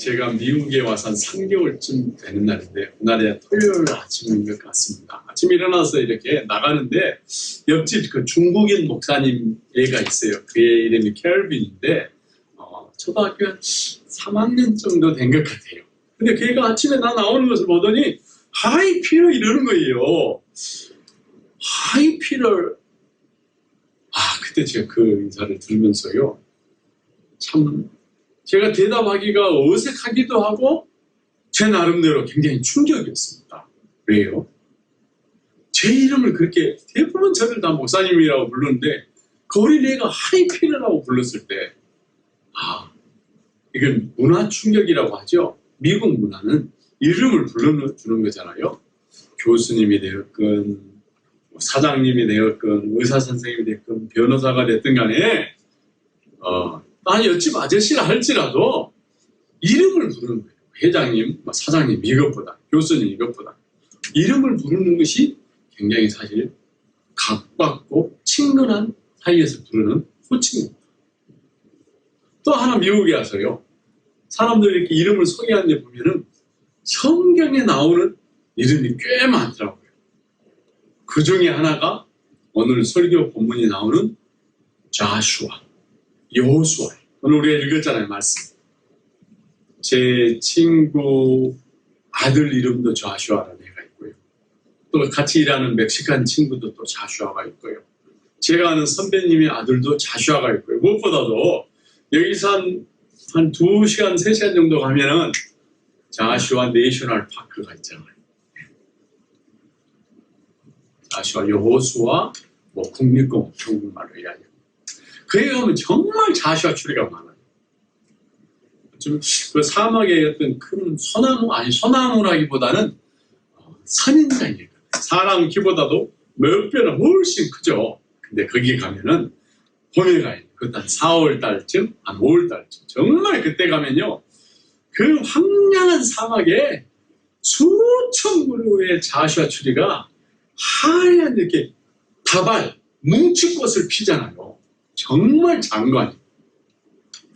제가 미국에 와서 한 3개월쯤 되는 날인데 그날에 토요일 아침인 것 같습니다. 아침에 일어나서 이렇게 나가는데 옆집 그 중국인 목사님 애가 있어요. 그의 이름이 켈빈인데 초등학교 한 3학년 정도 된 것 같아요. 근데 걔가 아침에 나 나오는 것을 보더니 하이 피터 이러는 거예요. 하이 피터. 그때 제가 그 인사를 들으면서요. 참 제가 대답하기가 어색하기도 하고 제 나름대로 굉장히 충격이었습니다. 왜요? 제 이름을 그렇게 대부분 저를 다 목사님이라고 부르는데 그 어린애가 하이 피터라고 불렀을 때 이건 문화 충격이라고 하죠. 미국 문화는 이름을 불러주는 거잖아요. 교수님이 되었건 사장님이 되었건 의사 선생님이 됐건 변호사가 됐든 간에 옆집 아저씨라 할지라도 이름을 부르는 거예요. 회장님, 사장님 이것보다 교수님 이것보다 이름을 부르는 것이 굉장히 사실 가깝고 친근한 사이에서 부르는 호칭입니다. 또 하나 미국에 와서요. 사람들이 이렇게 이름을 소개하는 데 보면은 성경에 나오는 이름이 꽤 많더라고요. 그 중에 하나가 오늘 설교 본문이 나오는 자슈아, 여호수아. 오늘 우리가 읽었잖아요, 말씀. 제 친구 아들 이름도 자슈아라는 애가 있고요. 또 같이 일하는 멕시칸 친구도 또 자슈아가 있고요. 제가 아는 선배님의 아들도 자슈아가 있고요. 무엇보다도 여기서 한 2시간, 3시간 정도 가면은 자슈아 내셔널 파크가 있잖아요. 자슈아 여호수아 국립공원 한국말로 이야기합니다. 거기 가면 정말 자슈아 추리가 많아요. 좀 그 사막의 어떤 큰 소나무라기보다는 선인장이에요. 사람 키보다도 몇 배나 훨씬 크죠. 근데 거기 가면은 봄에 가요. 그것도 한 4월 달쯤, 한 5월 달쯤. 정말 그때 가면요. 그 황량한 사막에 수천 그루의 자슈아 추리가 하얀 이렇게 다발, 뭉치꽃을 피잖아요. 정말 장관이에요.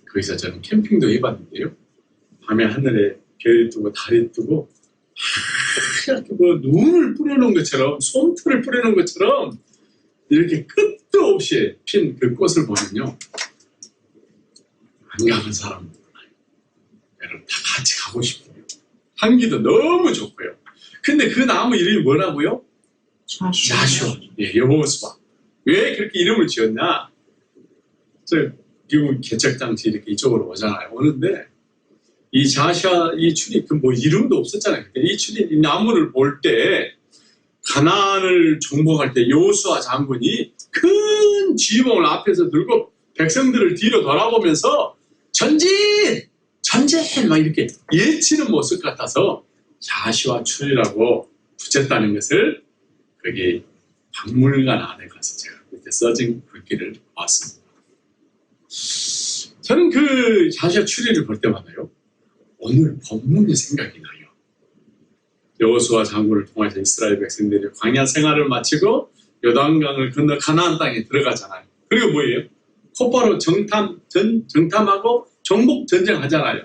거기서 저는 캠핑도 해봤는데요. 밤에 하늘에 별이 뜨고 달이 뜨고 하얗게 눈을 뿌려놓은 것처럼 솜털을 뿌려놓은 것처럼 이렇게 끝도 없이 핀 그 꽃을 보면요. 안 가본 사람은 몰라요. 여러분 다 같이 가고 싶어요. 향기도 너무 좋고요. 근데 그 나무 이름이 뭐라고요? 자슈아. 여호수아. 왜 그렇게 이름을 지었냐? 미국 개척장치 이렇게 이쪽으로 오잖아요. 오는데 이 자슈아 이 추리 이름도 없었잖아요. 이 나무를 볼 때 가나안을 정복할 때 여호수아 장군이 큰 지휘봉을 앞에서 들고 백성들을 뒤로 돌아보면서 전진 막 이렇게 예치는 모습 같아서 자슈아 추리라고 붙였다는 것을 거기 박물관 안에 가서 제가 이렇게 써진 글귀를 봤습니다. 저는 그 자슈아 추리를 볼 때마다요. 오늘 본문이 생각이 나요. 여호수아 장군을 통해서 이스라엘 백성들이 광야 생활을 마치고 요단강을 건너 가나안 땅에 들어가잖아요. 그리고 뭐예요? 곧바로 정탐하고 정복 전쟁하잖아요.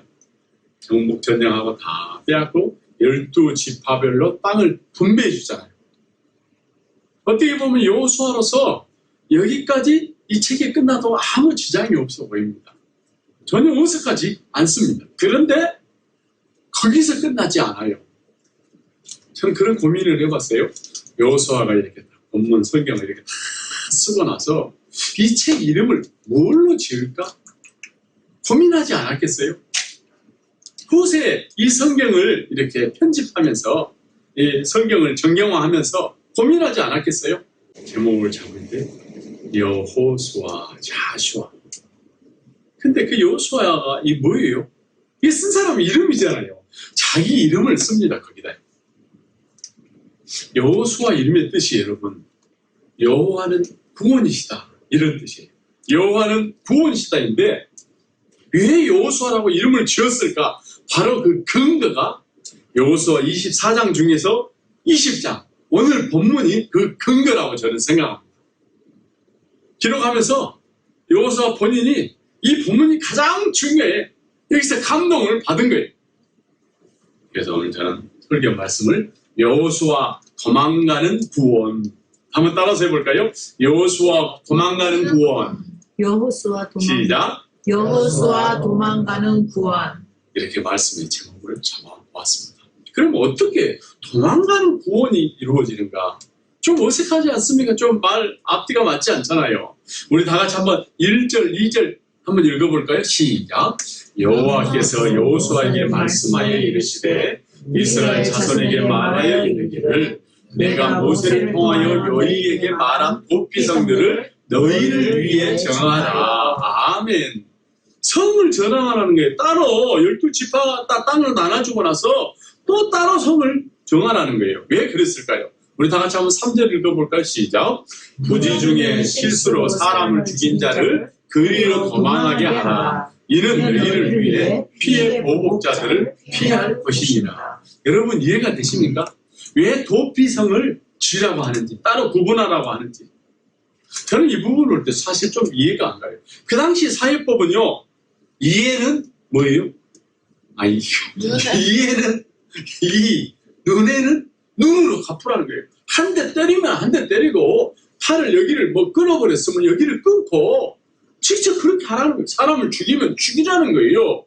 정복 전쟁하고 다 빼앗고 12지파별로 땅을 분배해 주잖아요. 어떻게 보면 여호수아로서 여기까지 이 책이 끝나도 아무 지장이 없어 보입니다. 전혀 어색하지 않습니다. 그런데 거기서 끝나지 않아요. 저는 그런 고민을 해봤어요. 여호수아가 이렇게 본문 성경을 이렇게 다 쓰고 나서 이 책 이름을 뭘로 지을까? 고민하지 않았겠어요? 후세 이 성경을 이렇게 편집하면서 이 성경을 정경화하면서 고민하지 않았겠어요? 제목을 잡을 때 여호수아, 자슈아. 근데 그 여호수아가 이 뭐예요? 이게 쓴 사람 이름이잖아요. 자기 이름을 씁니다. 거기다. 여호수아 이름의 뜻이 여러분 여호와는 구원이시다 이런 뜻이에요. 여호와는 구원이시다인데 왜 여호수아라고 이름을 지었을까? 바로 그 근거가 여호수아 24장 중에서 20장 오늘 본문이 그 근거라고 저는 생각합니다. 기록하면서 여호수아 본인이 이 본문이 가장 중요해 여기서 감동을 받은 거예요. 그래서 오늘 저는 설교 말씀을 여호수아 도망가는 구원, 한번 따라서 해볼까요? 여호수아 도망가는 구원. 여호수아 도망가는 구원. 이렇게 말씀의 제목을 잡아왔습니다. 그럼 어떻게 도망가는 구원이 이루어지는가? 좀 어색하지 않습니까? 좀 말 앞뒤가 맞지 않잖아요. 우리 다 같이 한번 1절, 2절 한번 읽어볼까요? 시작. 여호와께서 여호수아에게 말씀하여 이르시되 이스라엘 자손에게 말하여 이르기를 내가 모세를 통하여 너희에게 말한 도피성들을 너희를 위해 정하라. 아멘. 성을 정하라는 거예요. 따로 12지파가 땅을 나눠주고 나서 또 따로 성을 정하라는 거예요. 왜 그랬을까요? 우리 다 같이 한번 3절 읽어볼까요? 시작. 부지 중에 실수로 사람을 죽인 자를 그리로 도망하게 하라. 이는 너희를 위해 피해 보복자들을 피할 것이니라. 여러분 이해가 되십니까? 왜 도피성을 쥐라고 하는지, 따로 구분하라고 하는지. 저는 이 부분을 볼 때 사실 좀 이해가 안 가요. 그 당시 사회법은요, 이해는 뭐예요? 이해는 눈에는 눈으로 갚으라는 거예요. 한 대 때리면 한 대 때리고, 팔을 여기를 끊어버렸으면 여기를 끊고, 직접 그렇게 하라는 거예요. 사람을 죽이면 죽이자는 거예요.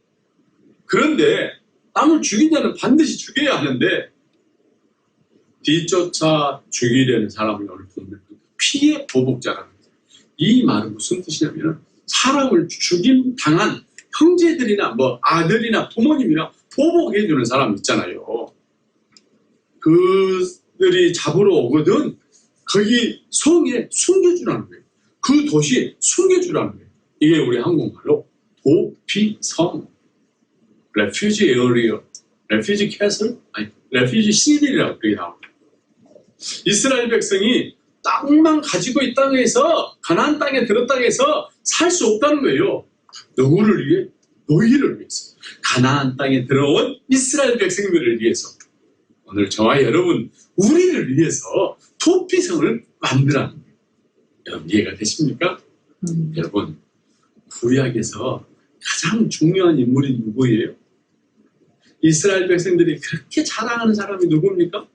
그런데 남을 죽인 자는 반드시 죽여야 하는데 뒤쫓아 죽이려는 사람을 오늘 보면 피해 보복자라는 거예요. 이 말은 무슨 뜻이냐면 사람을 죽임 당한 형제들이나 아들이나 부모님이나 보복해주는 사람 있잖아요. 그들이 잡으러 오거든 거기 성에 숨겨주라는 거예요. 그 도시에 숨겨주라는 거예요. 이게 우리 한국말로 도피성, refugee area, refugee castle, refugee city라고 그렇게 나옵니다. 이스라엘 백성이 땅만 가지고 이 땅에서 가나안 땅에 들었다고 해서 살 수 없다는 거예요. 누구를 위해? 너희를 위해서. 가나안 땅에 들어온 이스라엘 백성들을 위해서. 오늘 저와 여러분 우리를 위해서 도피성을 만들라는 거예요. 여러분 이해가 되십니까? 여러분 구약에서 가장 중요한 인물이 누구예요? 이스라엘 백성들이 그렇게 자랑하는 사람이 누굽니까?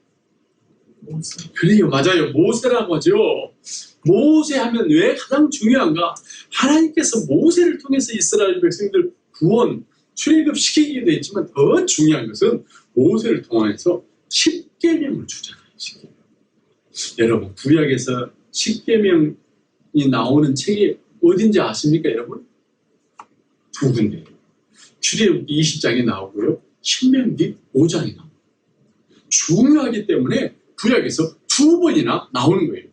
모세. 그래요, 맞아요. 모세라고 하죠. 모세 하면 왜 가장 중요한가? 하나님께서 모세를 통해서 이스라엘 백성들 구원, 출애굽시키기도 했지만 더 중요한 것은 모세를 통해서 십계명을 주잖아요. 십계명. 여러분 구약에서 십계명이 나오는 책이 어딘지 아십니까, 여러분? 두 군데예요. 출애굽기 20장에 나오고요. 신명기 5장에 나옵니다. 중요하기 때문에 구약에서 두 번이나 나오는 거예요.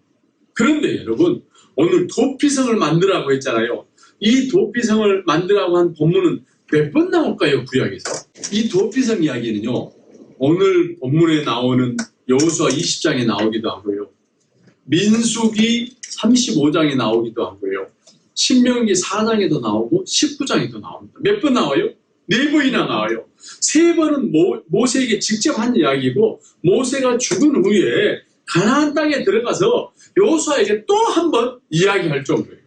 그런데 여러분 오늘 도피성을 만들라고 했잖아요. 이 도피성을 만들라고 한 본문은 몇 번 나올까요? 구약에서. 이 도피성 이야기는요. 오늘 본문에 나오는 여호수아 20장에 나오기도 하고요. 민수기 35장에 나오기도 하고요. 신명기 4장에도 나오고 19장에도 나옵니다. 몇 번 나와요? 4번이나 나와요. 3번은 모세에게 직접 한 이야기고 모세가 죽은 후에 가나안 땅에 들어가서 여호수아에게 또 한 번 이야기할 정도예요.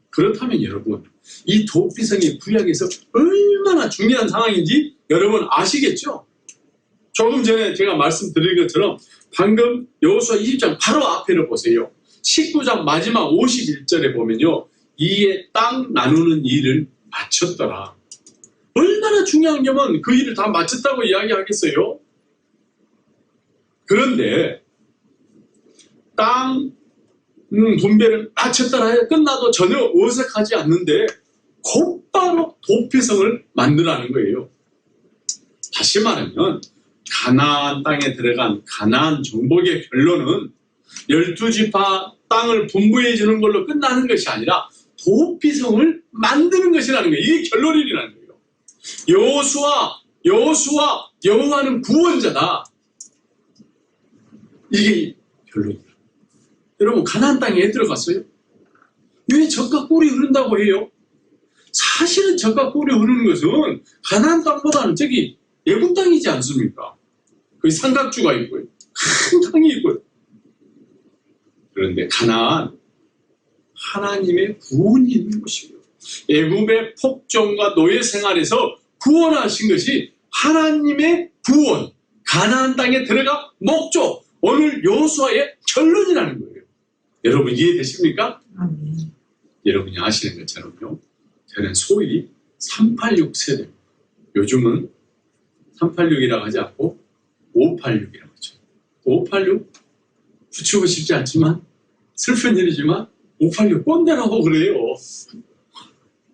그렇다면 여러분 이 도피성이 구약에서 얼마나 중요한 상황인지 여러분 아시겠죠? 조금 전에 제가 말씀드린 것처럼 방금 여호수아 20장 바로 앞에를 보세요. 19장 마지막 51절에 보면요. 이에 땅 나누는 일을 마쳤더라. 얼마나 중요한 점은 그 일을 다 마쳤다고 이야기하겠어요? 그런데 땅 분배를 마쳤더라 끝나도 전혀 어색하지 않는데 곧바로 도피성을 만들라는 거예요. 다시 말하면 가나안 땅에 들어간 가나안 정복의 결론은 12지파 땅을 분부해 주는 걸로 끝나는 것이 아니라 도피성을 만드는 것이라는 거예요. 이게 결론이라는 거예요. 여호수아, 여호와는 구원자다. 이게 결론이다. 여러분 가나안 땅에 들어갔어요? 왜 젖과 꿀이 흐른다고 해요? 사실은 젖과 꿀이 흐르는 것은 가나안 땅보다는 저기 애굽 땅이지 않습니까? 거기 삼각주가 있고요. 큰 강이 있고요. 그런데 가나안 하나님의 구원이 있는 곳이고요. 애굽의 폭정과 노예 생활에서 구원하신 것이 하나님의 구원, 가나안 땅에 들어가 목조, 오늘 여호수아의 결론이라는 거예요. 여러분 이해되십니까? 아멘. 여러분이 아시는 것처럼요. 저는 소위 386 세대. 요즘은 386이라고 하지 않고 586이라고 하죠. 586 붙이고 싶지 않지만 슬픈 일이지만 586 꼰대라고 그래요.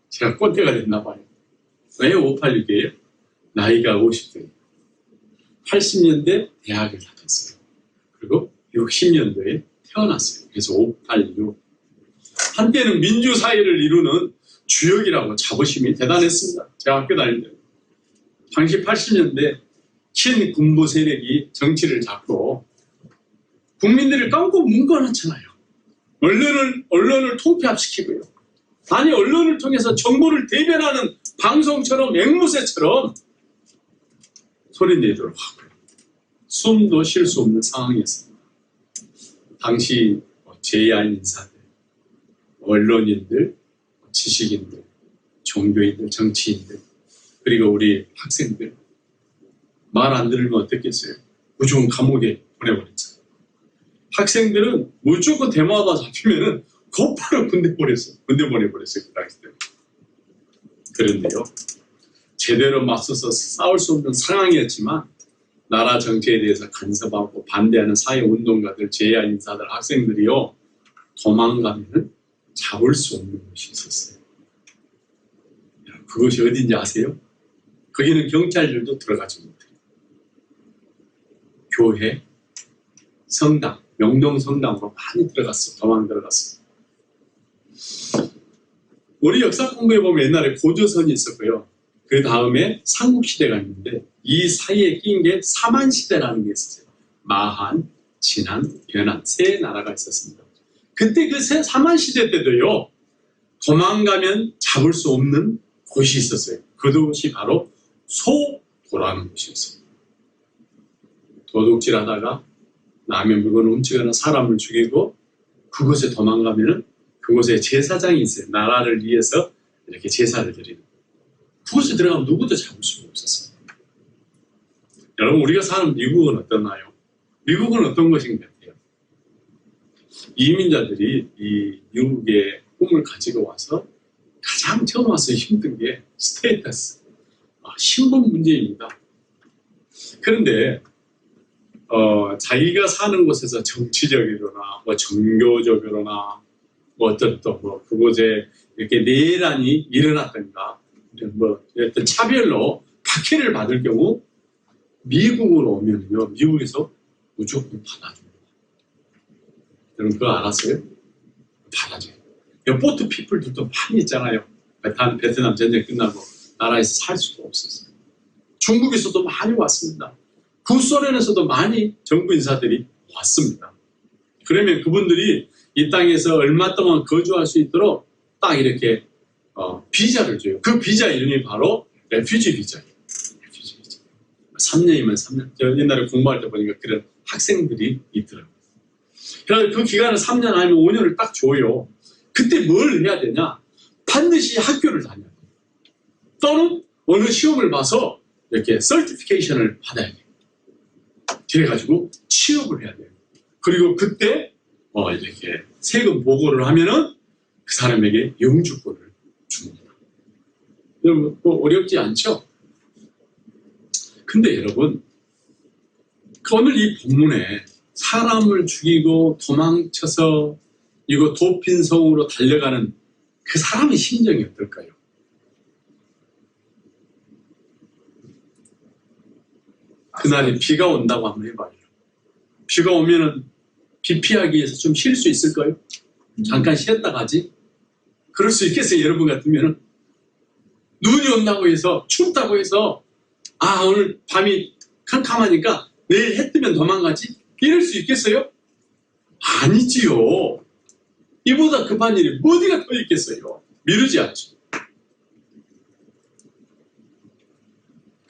제가 꼰대가 됐나 봐요. 왜 586이에요? 나이가 50대. 80년대 대학을 다녔어요. 그리고 60년도에 태어났어요. 그래서 586. 한때는 민주사회를 이루는 주역이라고 자부심이 대단했습니다. 제가 학교 다닐 때. 당시 80년대 친군부 세력이 정치를 잡고 국민들을 깜고 문건하잖아요. 언론을 통폐합시키고요. 아니 언론을 통해서 정부를 대변하는 방송처럼 앵무새처럼 소리내도록 하고요. 숨도 쉴 수 없는 상황이었습니다. 당시 제야인 인사들, 언론인들, 지식인들, 종교인들, 정치인들, 그리고 우리 학생들 말 안 들으면 어떻겠어요? 무조건 감옥에 보내버렸잖아요. 학생들은 무조건 대마다 잡히면은 곧바로 군대 보내버렸어요. 그 당시 때. 그런데요, 제대로 맞서서 싸울 수 없는 상황이었지만 나라 정치에 대해서 간섭하고 반대하는 사회운동가들, 제야 인사들, 학생들이요 도망가면 잡을 수 없는 곳이 있었어요. 그것이 어딘지 아세요? 거기는 경찰들도 들어가지 못해요. 교회, 성당, 명동성당으로 많이 들어갔어. 도망 들어갔어. 우리 역사 공부해 보면 옛날에 고조선이 있었고요. 그 다음에 삼국시대가 있는데 이 사이에 낀 게 사만시대라는 게 있었어요. 마한, 진안, 연안 세 나라가 있었습니다. 그때 그 사만시대 때도요. 도망가면 잡을 수 없는 곳이 있었어요. 그곳이 바로 소도라는 곳이었어요. 도둑질하다가 남의 물건을 훔치거나 사람을 죽이고 그곳에 도망가면은 그곳에 제사장이 있어요. 나라를 위해서 이렇게 제사를 드리는. 그곳에 들어가면 누구도 잡을 수가 없었어요. 여러분 우리가 사는 미국은 어떠나요? 미국은 어떤 것인 것 같아요? 이민자들이 이 미국의 꿈을 가지고 와서 가장 처음 와서 힘든 게 스테이터스, 신분 문제입니다. 그런데 자기가 사는 곳에서 정치적이거나 뭐 종교적이거나 뭐 어떤 또 뭐 그곳에 이렇게 내란이 일어났던가 뭐 어떤 차별로 박해를 받을 경우 미국으로 오면요 미국에서 무조건 받아줍니다. 여러분 그거 알았어요? 받아줘요. 보트 피플들도 많이 있잖아요. 베트남 전쟁 끝나고 나라에서 살 수가 없었어요. 중국에서도 많이 왔습니다. 구소련에서도 많이 정부 인사들이 왔습니다. 그러면 그분들이 이 땅에서 얼마 동안 거주할 수 있도록 딱 이렇게 비자를 줘요. 그 비자 이름이 바로 레퓨지 비자예요. 레퓨지 비자. 3년이면 3년. 저 옛날에 공부할 때 보니까 그런 학생들이 있더라고요. 그래서 그 기간을 3년 아니면 5년을 딱 줘요. 그때 뭘 해야 되냐? 반드시 학교를 다녀야 돼요. 또는 어느 시험을 봐서 이렇게 서티피케이션을 받아야 돼요. 그래가지고 취업을 해야 돼요. 그리고 그때 이렇게 세금 보고를 하면은 그 사람에게 영주권을 줍니다. 여러분 어렵지 않죠? 근데 여러분 오늘 이 본문에 사람을 죽이고 도망쳐서 이거 도핀성으로 달려가는 그 사람의 심정이 어떨까요? 그날이 비가 온다고 한번 해봐요. 비가 오면은 비 피하기 위해서 좀 쉴 수 있을까요? 잠깐 쉬었다 가지? 그럴 수 있겠어요. 여러분 같으면은 눈이 온다고 해서 춥다고 해서 오늘 밤이 캄캄하니까 내일 해 뜨면 도망가지? 이럴 수 있겠어요? 아니지요. 이보다 급한 일이 어디가 더 있겠어요? 미루지 않죠.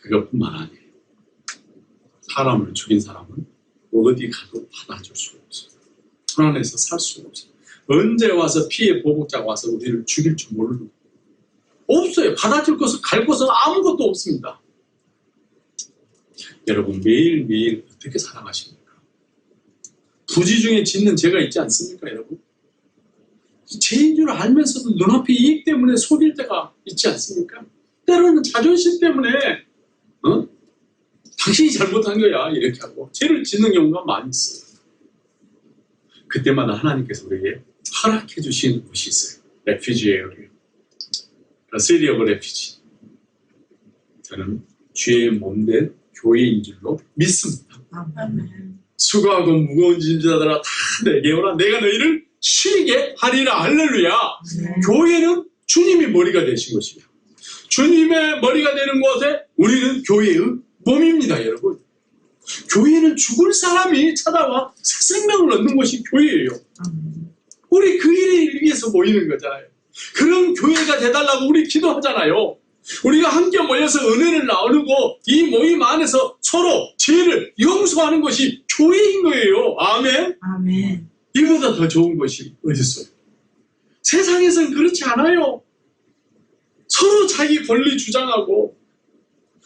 그것뿐만 아니에요. 사람을 죽인 사람은 어디 가도 받아줄 수가 없어요. 불안해서 살 수가 없어요. 언제 와서 피해 보복자가 와서 우리를 죽일 줄 모르는 없어요. 받아줄 것은 갈 곳은 아무것도 없습니다. 여러분 매일매일 어떻게 살아가십니까? 부지 중에 짓는 죄가 있지 않습니까, 여러분? 죄인 줄 알면서도 눈앞에 이익 때문에 속일 때가 있지 않습니까? 때로는 자존심 때문에 당신이 잘못한 거야 이렇게 하고 죄를 짓는 경우가 많이 있어요. 그때마다 하나님께서 우리에게 허락해 주신 곳이 있어요. 레퓨지예요. 시리 오브 레퓨지. 저는 주의 몸된 교회인 줄로 믿습니다. 아멘. 수고하고 무거운 짐자들아 다 내게 오라. 내가 너희를 쉬게 하리라. 할렐루야. 교회는 주님이 머리가 되신 것이며 주님의 머리가 되는 곳에 우리는 교회의 몸입니다, 여러분. 교회는 죽을 사람이 찾아와 새 생명을 얻는 것이 교회예요. 우리 그 일을 위해서 모이는 거잖아요. 그런 교회가 돼달라고 우리 기도하잖아요. 우리가 함께 모여서 은혜를 나누고 이 모임 안에서 서로 죄를 용서하는 것이 교회인 거예요. 아멘. 아멘. 이보다 더 좋은 것이 어디 있어요? 세상에서는 그렇지 않아요. 서로 자기 권리 주장하고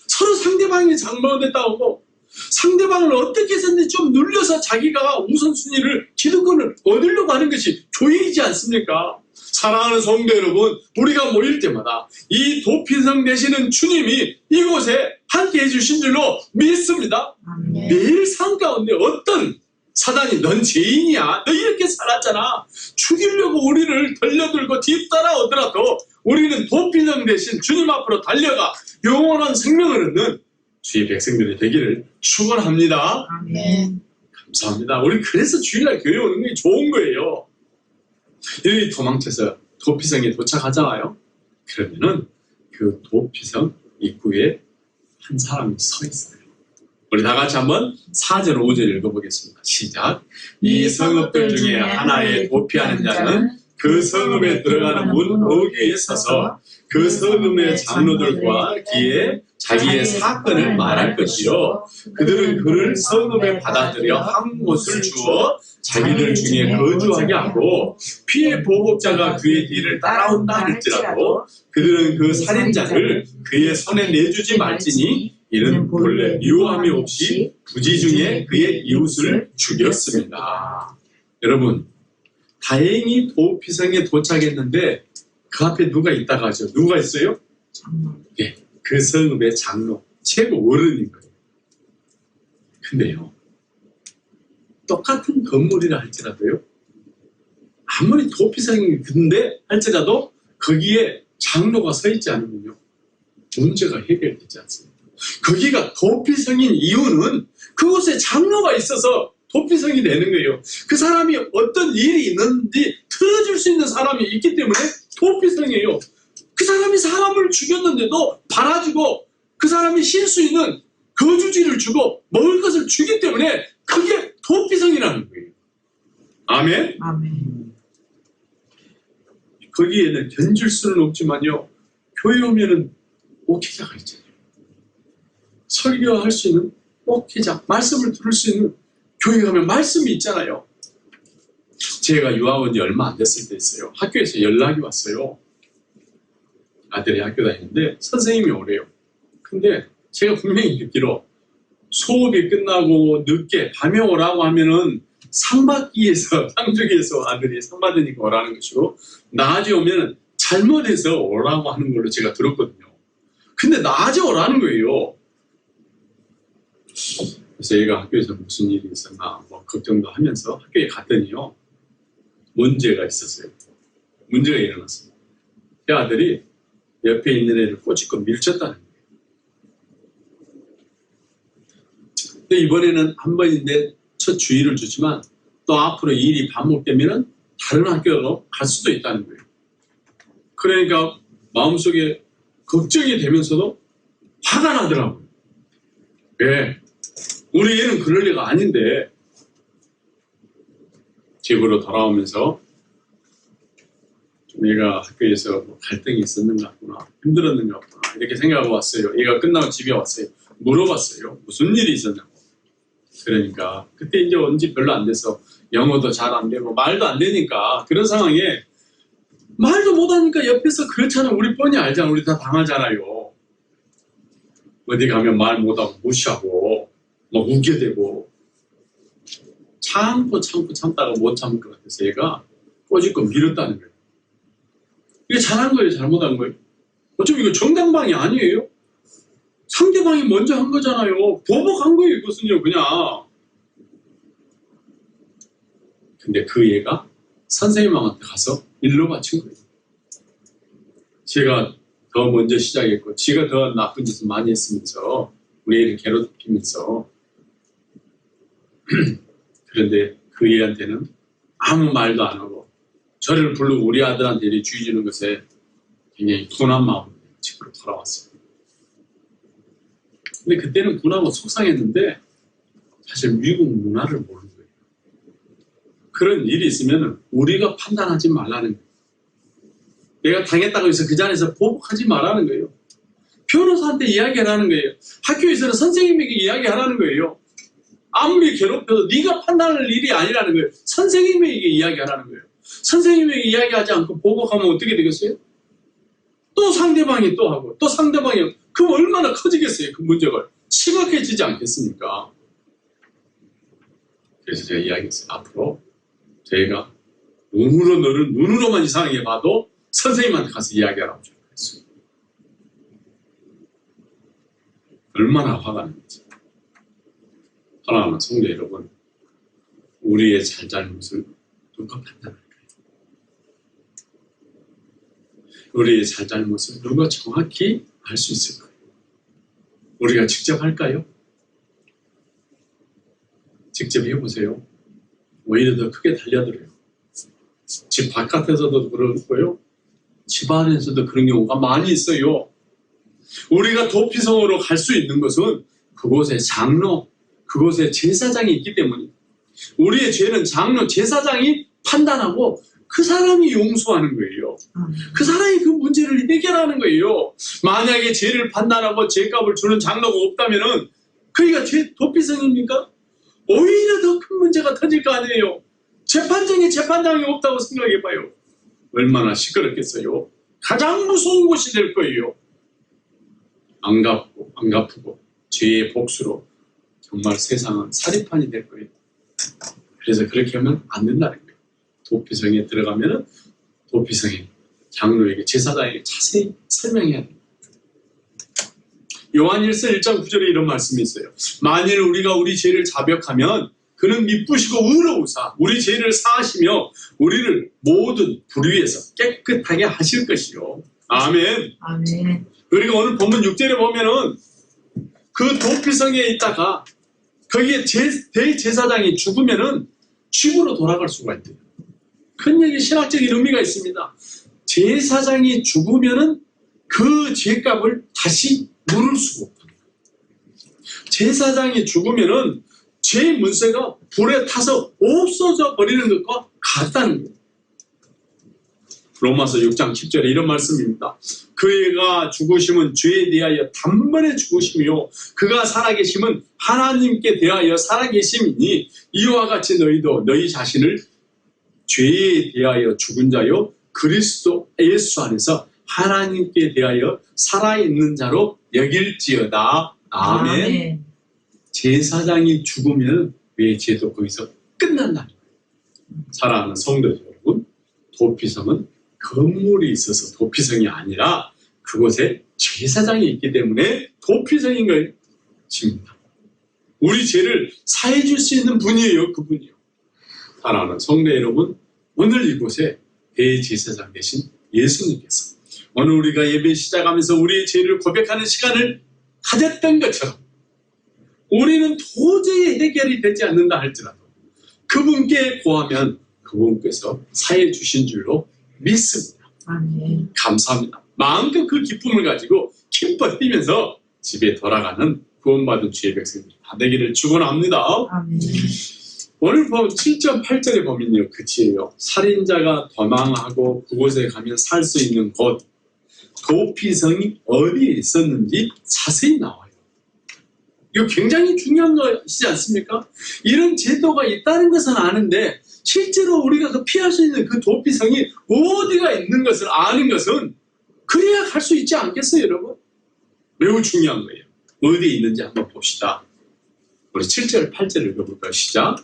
서로 상대방이 잘못했다고 하고 상대방을 어떻게 해서든지 좀 눌려서 자기가 우선순위를 기득권을 얻으려고 하는 것이 교회이지 않습니까? 사랑하는 성도 여러분, 우리가 모일 때마다 이 도피성 되시는 주님이 이곳에 함께 해주신 줄로 믿습니다. 아멘. 매일 삶 가운데 어떤 사단이 넌 죄인이야, 너 이렇게 살았잖아, 죽이려고 우리를 돌려들고 뒤따라오더라도 우리는 도피성 되신 주님 앞으로 달려가 영원한 생명을 얻는 주의 백성들이 되기를 축원합니다. 아멘. 감사합니다. 우리 그래서 주일날 교회 오는 게 좋은 거예요. 여기 도망쳐서 도피성에 도착하잖아요. 그러면은 그 도피성 입구에 한 사람이 서 있어요. 우리 다 같이 한번 4절 5절 읽어보겠습니다. 시작. 이 성읍들 중에 하나에 도피하는 자는 그 성읍에 들어가는 문 어귀에 서서 그 성읍의 장로들과 기에 자기의 사건을 말할 것이요 그들은 그를 성읍에 받아들여 한 곳을 주어 자기들 중에 거주하게 하고 피해 보복자가 그의 뒤를 따라온다 할지라도 그들은 그 살인자를 그의 손에 내주지 말지니 이는 본래 미워함이 없이 부지 중에 그의 이웃을 죽였습니다. 여러분, 다행히 도피성에 도착했는데 그 앞에 누가 있다가 하죠? 누가 있어요? 예, 그 성읍의 장로, 최고 어른인 거예요. 근데요, 똑같은 건물이라 할지라도요, 아무리 도피성이 근데 할지라도 거기에 장로가 서 있지 않으면요, 문제가 해결되지 않습니다. 거기가 도피성인 이유는 그곳에 장로가 있어서 도피성이 되는 거예요. 그 사람이 어떤 일이 있는지 틀어줄 수 있는 사람이 있기 때문에 도피성이에요. 그 사람이 사람을 죽였는데도 받아주고 그 사람이 쉴 수 있는 거주지를 주고 먹을 것을 주기 때문에 그게 도피성이라는 거예요. 아멘? 아멘. 거기에는 견줄 수는 없지만요, 교회 오면은 목회자가 있잖아요. 설교할 수 있는 목회자, 말씀을 들을 수 있는, 교회 가면 말씀이 있잖아요. 제가 유학 온 지 얼마 안 됐을 때 있어요. 학교에서 연락이 왔어요. 아들이 학교 다니는데 선생님이 오래요. 근데 제가 분명히 듣기로 수업이 끝나고 늦게 밤에 오라고 하면은 상받기에서, 상주기에서 아들이 상 받으니까 오라는 것이고, 낮에 오면 잘못해서 오라고 하는 걸로 제가 들었거든요. 근데 낮에 오라는 거예요. 그래서 얘가 학교에서 무슨 일이 있었나 뭐 걱정도 하면서 학교에 갔더니요, 문제가 있었어요. 문제가 일어났어요. 제 아들이 옆에 있는 애를 꼬집고 밀쳤다는 거예요. 근데 이번에는 한 번인데 첫 주의를 주지만 또 앞으로 이 일이 반복되면 다른 학교로 갈 수도 있다는 거예요. 그러니까 마음속에 걱정이 되면서도 화가 나더라고요. 왜? 우리 애는 그럴 리가 아닌데. 집으로 돌아오면서 좀 얘가 학교에서 뭐 갈등이 있었는가 보구나, 힘들었는가 보구나 이렇게 생각하고 왔어요. 얘가 끝나고 집에 왔어요. 물어봤어요. 무슨 일이 있었냐고. 그러니까 그때 이제 온 지 별로 안 돼서 영어도 잘 안 되고 말도 안 되니까 그런 상황에 말도 못하니까 옆에서 그렇잖아. 우리 뻔히 알잖아. 우리 다 당하잖아요. 어디 가면 말 못하고 무시하고 막 우겨대고 참다가 못 참을 것 같아서 얘가 꼬집고 밀었다는 거예요. 이게 잘한 거예요, 잘못한 거예요? 어차피 이거 정당방위 아니에요? 상대방이 먼저 한 거잖아요. 보복한 거예요, 이것은요, 그냥. 근데 그 얘가 선생님한테 가서 일러 바친 거예요. 제가 더 먼저 시작했고, 지가 더 나쁜 짓을 많이 했으면서, 우리 애를 괴롭히면서. 그런데 그 애한테는 아무 말도 안 하고, 저를 부르고 우리 아들한테 이렇게 주의 주는 것에 굉장히 분한 마음으로 집으로 돌아왔어요. 근데 그때는 분하고 속상했는데, 사실 미국 문화를 모르는 거예요. 그런 일이 있으면 우리가 판단하지 말라는 거예요. 내가 당했다고 해서 그 자리에서 보복하지 말라는 거예요. 변호사한테 이야기하라는 거예요. 학교에서는 선생님에게 이야기하라는 거예요. 아무리 괴롭혀도 네가 판단할 일이 아니라는 거예요. 선생님에게 이야기하라는 거예요. 선생님에게 이야기하지 않고 보복하면 어떻게 되겠어요? 또 상대방이 또 하고 또 상대방이 하고 그럼 얼마나 커지겠어요? 그 문제가 심각해지지 않겠습니까? 그래서 제가 이야기했어요. 앞으로 저희가 눈으로 너를 눈으로만 이상하게 봐도 선생님한테 가서 이야기하라고 했어요. 얼마나 화가 나는지. 하나하나 성도 여러분, 우리의 잘잘못을 누가 판단할 거예요? 우리의 잘잘못을 누가 정확히 알 수 있을 거예요? 우리가 직접 할까요? 직접 해보세요. 오히려 더 크게 달려들어요. 집 바깥에서도 그렇고요. 집 안에서도 그런 경우가 많이 있어요. 우리가 도피성으로 갈 수 있는 것은 그곳에 장로, 그곳에 제사장이 있기 때문입니다. 우리의 죄는 장로, 제사장이 판단하고 그 사람이 용서하는 거예요. 그 사람이 그 문제를 해결하는 거예요. 만약에 죄를 판단하고 죄값을 주는 장로가 없다면은 그이가 도피성입니까? 오히려 더 큰 문제가 터질 거 아니에요. 재판장이 없다고 생각해봐요. 얼마나 시끄럽겠어요. 가장 무서운 곳이 될 거예요. 안 갚고 죄의 복수로 정말 세상은 사리판이 될 거예요. 그래서 그렇게 하면 안 된다는 거예요. 도피성에 들어가면은 도피성에 장로에게 제사장에게 자세히 설명해야 돼요. 요한일서 1장 9절에 이런 말씀이 있어요. 만일 우리가 우리 죄를 자백하면 그는 미쁘시고 의로우사 우리 죄를 사하시며 우리를 모든 불의에서 깨끗하게 하실 것이요. 아멘. 아멘. 그리고 오늘 본문 6절에 보면은 그 도피성에 있다가 거기에 대제사장이 죽으면은 집으로 돌아갈 수가 있대요. 큰 얘기 신학적인 의미가 있습니다. 제사장이 죽으면은 그 죄값을 다시 물을 수가 없다. 제사장이 죽으면은 죄 문세가 불에 타서 없어져 버리는 것과 같다는 거예요. 로마서 6장 10절에 이런 말씀입니다. 그가 죽으심은 죄에 대하여 단번에 죽으심이요 그가 살아계심은 하나님께 대하여 살아계심이니 이와 같이 너희도 너희 자신을 죄에 대하여 죽은 자요 그리스도 예수 안에서 하나님께 대하여 살아있는 자로 여길지어다. 아멘. 아멘. 제사장이 죽으면 왜 죄도 거기서 끝난다. 사랑하는 성도 여러분, 도피성은 건물이 있어서 도피성이 아니라 그곳에 제사장이 있기 때문에 도피성인 것입니다. 우리 죄를 사해 줄 수 있는 분이에요. 그분이요. 사랑하는 성도 여러분, 오늘 이곳에 대제사장 되신 예수님께서 오늘 우리가 예배 시작하면서 우리의 죄를 고백하는 시간을 가졌던 것처럼 우리는 도저히 해결이 되지 않는다 할지라도 그분께 구하면 그분께서 사해 주신 줄로 믿습니다. 아멘. 감사합니다. 마음껏 그 기쁨을 가지고 기뻐 뛰면서 집에 돌아가는 구원받은 주의 백성들 다 되기를 축원합니다. 아멘. 오늘 보면 7.8절에 보면요. 그치예요. 살인자가 도망하고 그곳에 가면 살 수 있는 곳 도피성이 어디에 있었는지 자세히 나와요. 이거 굉장히 중요한 것이지 않습니까? 이런 제도가 있다는 것은 아는데 실제로 우리가 그 피할 수 있는 그 도피성이 어디가 있는 것을 아는 것은 그래야 갈 수 있지 않겠어요, 여러분? 매우 중요한 거예요. 어디에 있는지 한번 봅시다. 우리 7절, 8절 읽어볼까요? 시작.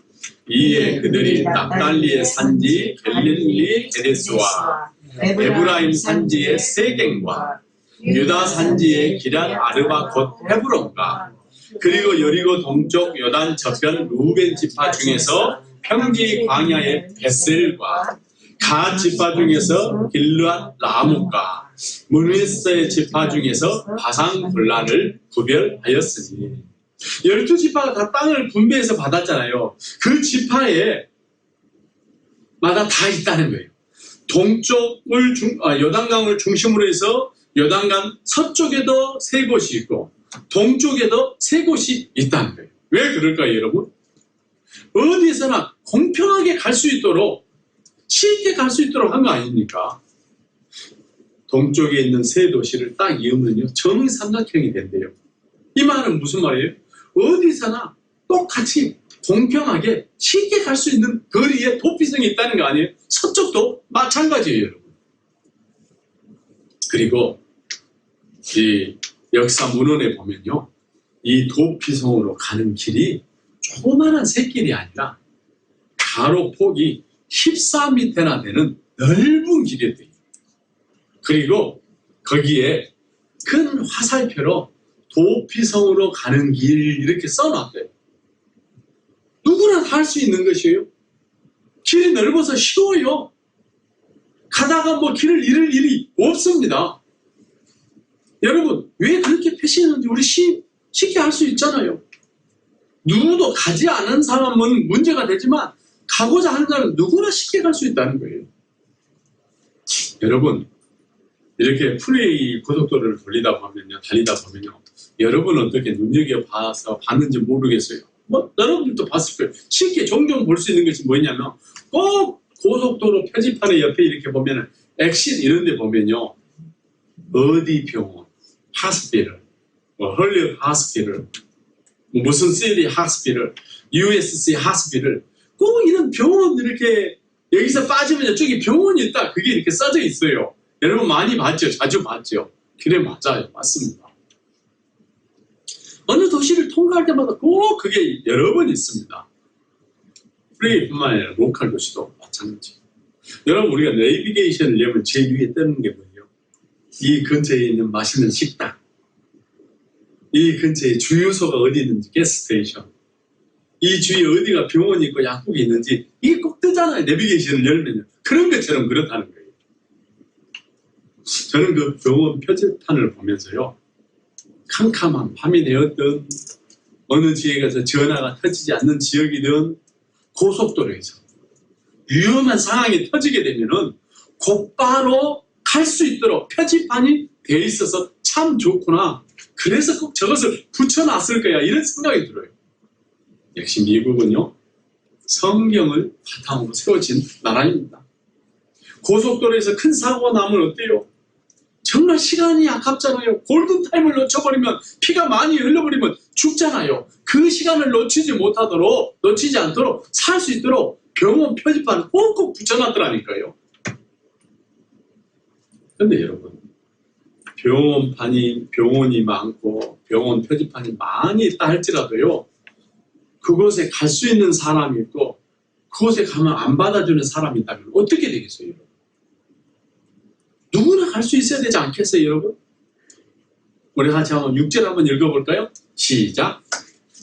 이에 그들이 납달리의 산지 갈릴리 에데스와 에브라임 산지의 세겜과 유다 산지의 기럇 아르바 곧 헤브론과 그리고 여리고 동쪽 요단 저편 루벤 지파 중에서 평지 광야의 베셀과 가 지파 중에서 길르앗 라묵과 문웨스의 지파 중에서 바산 골란을 구별하였으니 12지파가 다 땅을 분배해서 받았잖아요. 그 지파에 마다 다 있다는 거예요. 동쪽을 요단강을 중심으로 해서 요단강 서쪽에도 3곳이 있고 동쪽에도 3곳이 있다는 거예요. 왜 그럴까요, 여러분? 어디서나 공평하게 갈 수 있도록 쉽게 갈 수 있도록 한 거 아닙니까? 동쪽에 있는 3도시를 딱 이으면요 정삼각형이 된대요. 이 말은 무슨 말이에요? 어디서나 똑같이 공평하게 쉽게 갈 수 있는 거리에 도피성이 있다는 거 아니에요? 서쪽도 마찬가지예요, 여러분. 그리고 이 역사 문헌에 보면요, 이 도피성으로 가는 길이 조그마한 새길이 아니라 가로 폭이 14m나 되는 넓은 길이었대요. 그리고 거기에 큰 화살표로 도피성으로 가는 길 이렇게 써놨대요. 누구나 다 할 수 있는 것이에요. 길이 넓어서 쉬워요. 가다가 뭐 길을 잃을 일이 없습니다. 여러분, 왜 그렇게 표시했는지 우리 쉽게 할 수 있잖아요. 누구도 가지 않은 사람은 문제가 되지만 가고자 하는 사람은 누구나 쉽게 갈 수 있다는 거예요. 여러분, 이렇게 프레이 고속도로를 달리다 보면요. 여러분은 어떻게 눈여겨봐서 봤는지 모르겠어요. 뭐 여러분들도 봤을 거예요. 쉽게 종종 볼 수 있는 것이 뭐냐면 꼭 고속도로 표지판의 옆에 이렇게 보면 엑싯 이런 데 보면요. 어디 병원, 하스피럴, 뭐 헐리우드 하스피럴, 무슨 시리 하스피럴, USC 하스피럴 꼭 이런 병원 이렇게 여기서 빠지면 저기 병원이 있다. 그게 이렇게 써져 있어요. 여러분 많이 봤죠? 자주 봤죠? 그래 맞아요. 맞습니다. 어느 도시를 통과할 때마다 꼭 그게 여러 번 있습니다. 프레이뿐만 아니라 로컬 도시도 마찬가지. 여러분 우리가 내비게이션을 내면 제일 위에 뜨는 게 뭐예요? 이 근처에 있는 맛있는 식당, 이 근처에 주유소가 어디 있는지 가스스테이션, 이 주위에 어디가 병원이 있고 약국이 있는지 이게 꼭 뜨잖아요. 내비게이션을 열면요. 그런 것처럼 그렇다는 거예요. 저는 그 병원 표지판을 보면서요. 캄캄한 밤이 되었든 어느 지역에 가서 전화가 터지지 않는 지역이든 고속도로에서 위험한 상황이 터지게 되면은 곧바로 갈 수 있도록 표지판이 되어 있어서 참 좋구나. 그래서 꼭 저것을 붙여놨을 거야. 이런 생각이 들어요. 역시 미국은요. 성경을 바탕으로 세워진 나라입니다. 고속도로에서 큰 사고가 나면 어때요? 정말 시간이 아깝잖아요. 골든타임을 놓쳐버리면 피가 많이 흘러버리면 죽잖아요. 그 시간을 놓치지 않도록 살 수 있도록 병원 표지판을 꼭꼭 붙여놨더라니까요. 근데 여러분 병원이 많고 병원 표지판이 많이 있다 할지라도요. 그곳에 갈 수 있는 사람이 있고 그곳에 가면 안 받아주는 사람이 있다면 어떻게 되겠어요? 여러분? 누구나 갈 수 있어야 되지 않겠어요, 여러분? 우리 같이 한번 6절 한번 읽어볼까요? 시작.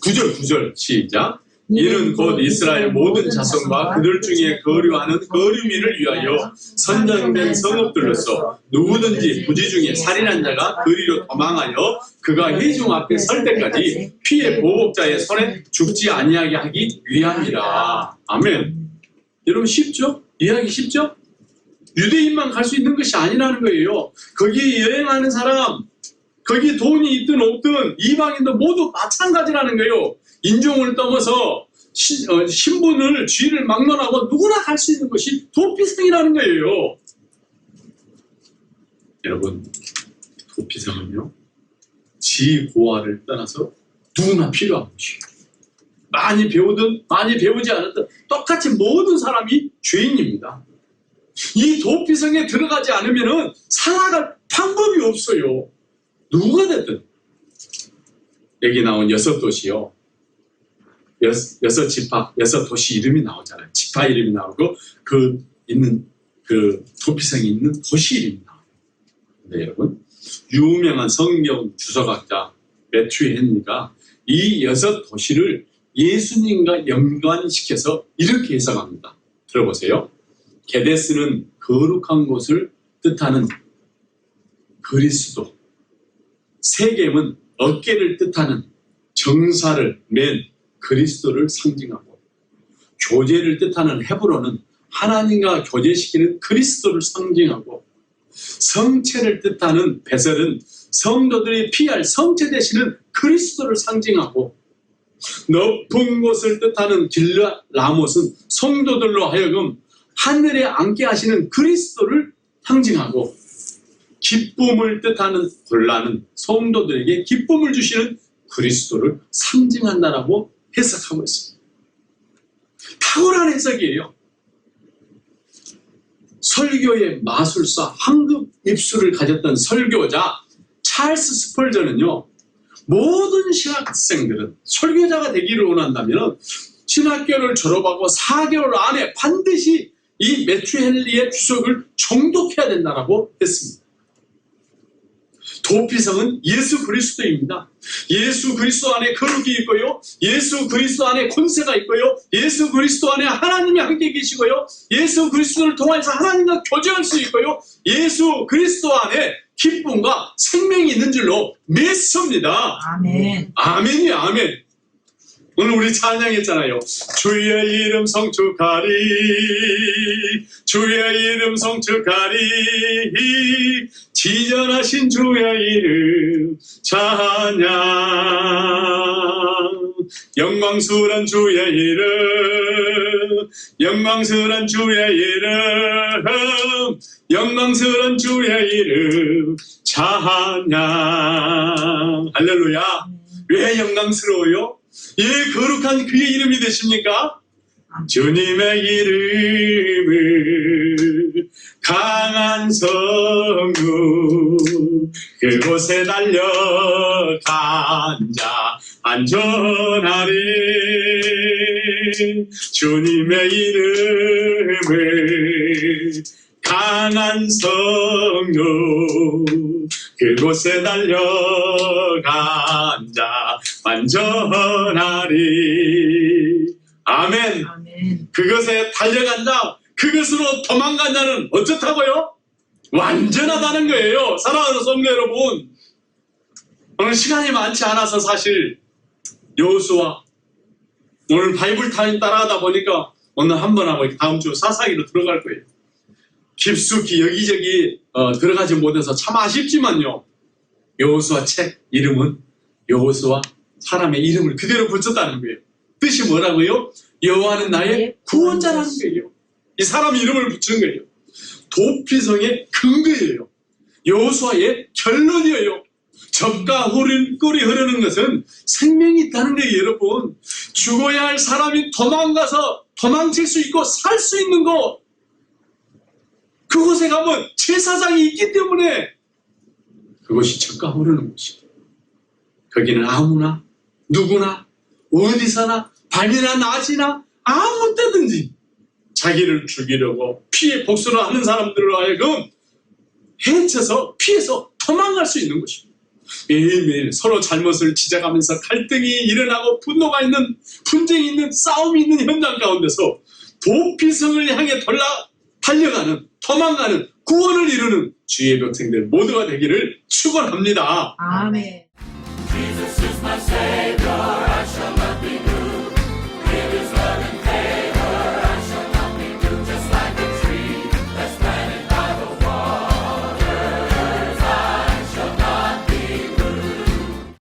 9절 시작. 이는 곧 이스라엘 모든 자손과 그들 중에 거류하는 거류민을 위하여 선정된 성읍들로서 누구든지 부지 중에 살인한 자가 그리로 도망하여 그가 회중 앞에 설 때까지 피해 보복자의 손에 죽지 아니하게 하기 위함이라. 아멘. 여러분 쉽죠? 이해하기 쉽죠? 유대인만 갈 수 있는 것이 아니라는 거예요. 거기에 여행하는 사람, 거기에 돈이 있든 없든 이방인도 모두 마찬가지라는 거예요. 인종을 넘어서 신분을 주의를 막론하고 누구나 갈 수 있는 것이 도피성이라는 거예요. 여러분 도피성은요 지고화를 떠나서 누구나 필요한 것이에요. 많이 배우든 많이 배우지 않았든 똑같이 모든 사람이 죄인입니다. 이 도피성에 들어가지 않으면 살아갈 방법이 없어요. 누가 됐든. 여기 나온 6도시요. 6지파, 6도시 이름이 나오잖아요. 지파 이름이 나오고 그 도피성이 있는 도시 이름이 나와요. 근데 여러분, 유명한 성경 주석학자 매튜 헨리가 이 6도시를 예수님과 연관시켜서 이렇게 해석합니다. 들어보세요. 게데스는 거룩한 곳을 뜻하는 그리스도, 세겜은 어깨를 뜻하는 정사를 맨 그리스도를 상징하고, 교제를 뜻하는 헤브론은 하나님과 교제시키는 그리스도를 상징하고, 성체를 뜻하는 베셀은 성도들이 피할 성체 되시는 그리스도를 상징하고, 높은 곳을 뜻하는 길라 라못은 성도들로 하여금 하늘에 앉게 하시는 그리스도를 상징하고, 기쁨을 뜻하는 골라는 성도들에게 기쁨을 주시는 그리스도를 상징한다라고 해석하고 있습니다. 탁월한 해석이에요. 설교의 마술사, 황금 입술을 가졌던 설교자 찰스 스펄전은요, 모든 신학생들은 설교자가 되기를 원한다면 신학교를 졸업하고 4개월 안에 반드시 이 매튜 헨리의 주석을 정독해야 된다고 했습니다. 도피성은 예수 그리스도입니다. 예수 그리스도 안에 거룩이 있고요, 예수 그리스도 안에 권세가 있고요, 예수 그리스도 안에 하나님이 함께 계시고요, 예수 그리스도를 통해서 하나님과 교제할 수 있고요, 예수 그리스도 안에 기쁨과 생명이 있는 줄로 믿습니다. 아멘. 아멘이야, 아멘. 오늘 우리 찬양했잖아요. 주의 이름 성축하리, 주의 이름 성축하리, 지전하신 주의 이름 찬양. 영광스러운 주의 이름, 영광스러운 주의 이름, 영광스러운 주의 이름 찬양. 할렐루야. 왜 영광스러워요? 예, 거룩한 그의 이름이 되십니까? 주님의 이름을 강한 성루 그곳에 달려간 자 안전하리. 주님의 이름을 강한 성루 그곳에 달려간 자 안전하리. 아멘. 아멘. 그것에 달려간 자, 그것으로 도망간 자는 어떻다고요? 완전하다는 거예요. 사랑하는 성도 여러분, 오늘 시간이 많지 않아서 사실 여호수아 오늘 바이블 타임 따라하다 보니까 오늘 한 번 하고 다음 주 사사기로 들어갈 거예요. 깊숙이 여기저기 들어가지 못해서 참 아쉽지만요, 여호수아 책 이름은 여호수아, 사람의 이름을 그대로 붙였다는 거예요. 뜻이 뭐라고요? 여호와는 나의 구원자라는 거예요. 이 사람 이름을 붙인 거예요. 도피성의 근거예요. 여호수아의 결론이에요. 젖과 꿀이 흐르는 것은 생명이 있다는 거예요. 여러분, 죽어야 할 사람이 도망가서 도망칠 수 있고 살 수 있는 곳, 그곳에 가면 제사장이 있기 때문에 그것이 젖과 흐르는 곳이에요. 거기는 아무나 누구나 어디서나 밤이나 낮이나 아무 때든지 자기를 죽이려고 피해 복수를 하는 사람들로 하여금 헤쳐서 피해서 도망갈 수 있는 곳입니다. 매일매일 서로 잘못을 지적하면서 갈등이 일어나고 분노가 있는, 분쟁이 있는, 싸움이 있는 현장 가운데서 도피성을 향해 달려가는, 도망가는, 구원을 이루는 주의 백성들 모두가 되기를 축원합니다. 아멘. Jesus is my Savior, I shall